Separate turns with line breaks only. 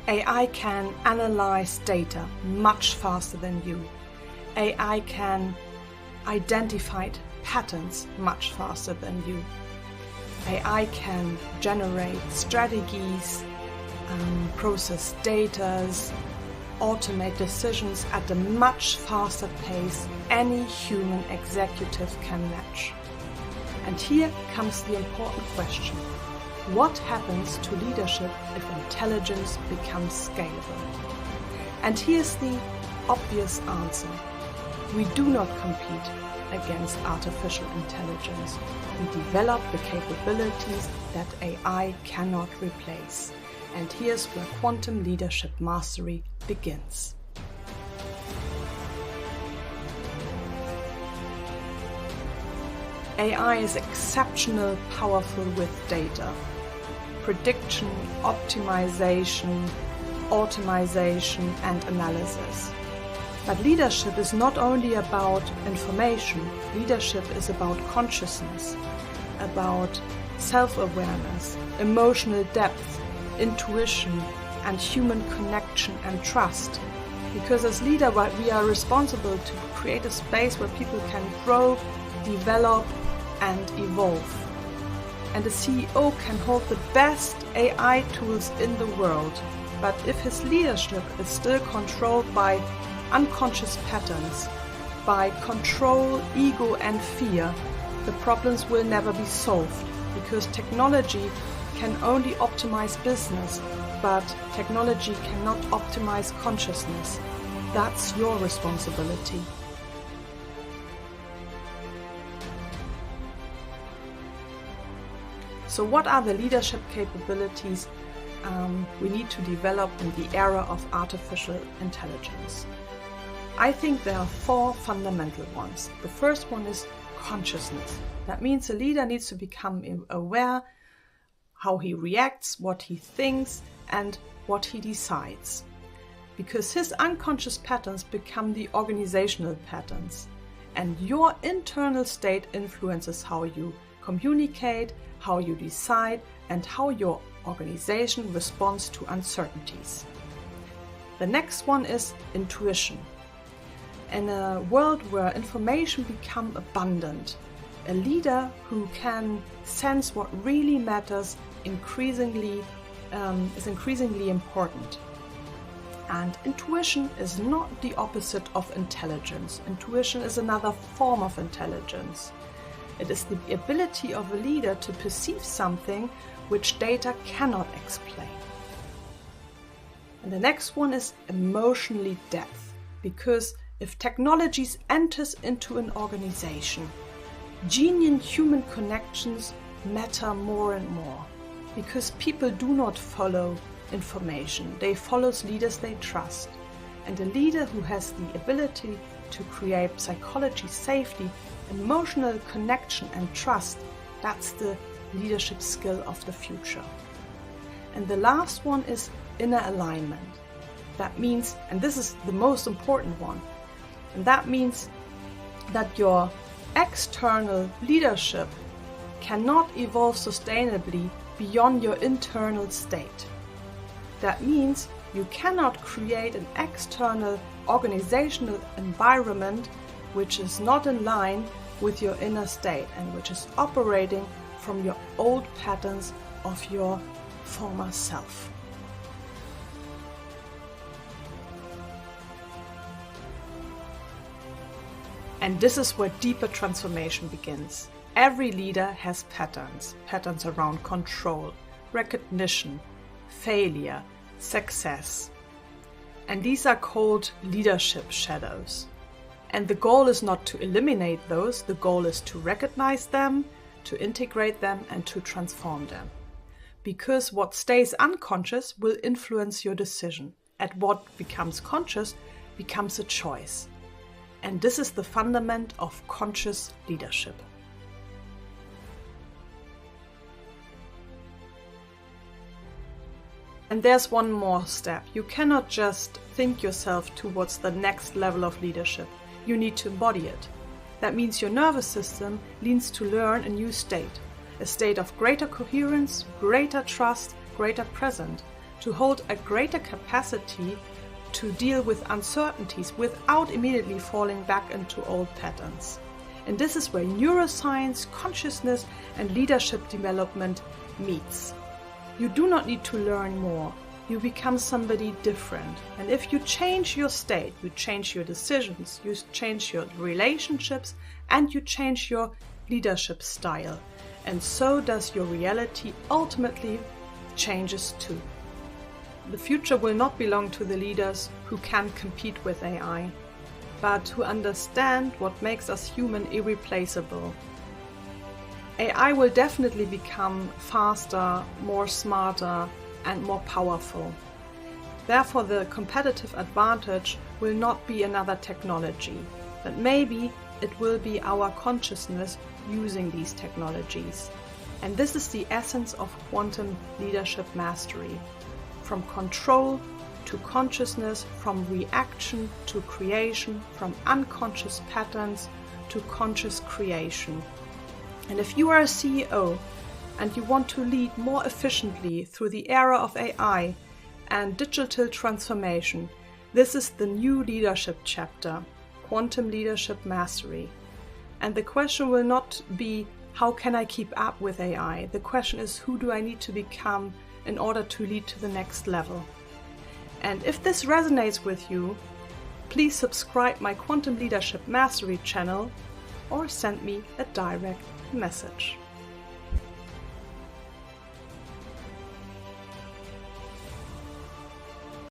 AI can analyze data much faster than you. AI can identify patterns much faster than you. AI can generate strategies, process data, automate decisions at a much faster pace any human executive can match. And here comes the important question. What happens to leadership if intelligence becomes scalable? And here's the obvious answer. We do not compete against artificial intelligence. We develop the capabilities that AI cannot replace. And here's where quantum leadership mastery begins. AI is exceptionally powerful with data. Prediction, optimization, automation, and analysis. But leadership is not only about information. Leadership is about consciousness, about self-awareness, emotional depth, intuition, and human connection and trust. Because as leader, we are responsible to create a space where people can grow, develop, and evolve. And a CEO can hold the best AI tools in the world, but if his leadership is still controlled by unconscious patterns, by control, ego, and fear, the problems will never be solved, because technology can only optimize business, but technology cannot optimize consciousness. That's your responsibility. So what are the leadership capabilities we need to develop in the era of artificial intelligence? I think there are 4 fundamental ones. The first one is consciousness. That means a leader needs to become aware how he reacts, what he thinks, and what he decides. Because his unconscious patterns become the organizational patterns. And your internal state influences how you communicate, how you decide, and how your organization responds to uncertainties. The next one is intuition. In a world where information becomes abundant, a leader who can sense what really matters is increasingly important. And intuition is not the opposite of intelligence. Intuition is another form of intelligence. It is the ability of a leader to perceive something which data cannot explain. And the next one is emotionally depth, because if technologies enters into an organization, genuine human connections matter more and more, because people do not follow information. They follow leaders they trust. And a leader who has the ability to create psychology, safety, emotional connection and trust, that's the leadership skill of the future. And the last one is inner alignment. That means, and this is the most important one, and that means that your external leadership cannot evolve sustainably beyond your internal state. That means you cannot create an external organizational environment which is not in line with your inner state and which is operating from your old patterns of your former self. And this is where deeper transformation begins. Every leader has patterns around control, recognition, failure, success. And these are called leadership shadows. And the goal is not to eliminate those, the goal is to recognize them, to integrate them, and to transform them. Because what stays unconscious will influence your decision, and what becomes conscious becomes a choice. And this is the fundament of conscious leadership. And there's one more step. You cannot just think yourself towards the next level of leadership. You need to embody it. That means your nervous system leans to learn a state of greater coherence, greater trust, greater presence, to hold a greater capacity to deal with uncertainties without immediately falling back into old patterns. And this is where neuroscience, consciousness, and leadership development meets. You do not need to learn more. You become somebody different. And if you change your state, you change your decisions, you change your relationships, and you change your leadership style. And so does your reality ultimately changes too. The future will not belong to the leaders who can compete with AI, but who understand what makes us human irreplaceable. AI will definitely become faster, more smarter, and more powerful. Therefore, the competitive advantage will not be another technology, but maybe it will be our consciousness using these technologies. And this is the essence of quantum leadership mastery. From control to consciousness, from reaction to creation, from unconscious patterns to conscious creation. And if you are a CEO and you want to lead more efficiently through the era of AI and digital transformation, this is the new leadership chapter, Quantum Leadership Mastery. And the question will not be, how can I keep up with AI? The question is, who do I need to become in order to lead to the next level? And if this resonates with you, please subscribe my Quantum Leadership Mastery channel or send me a direct message.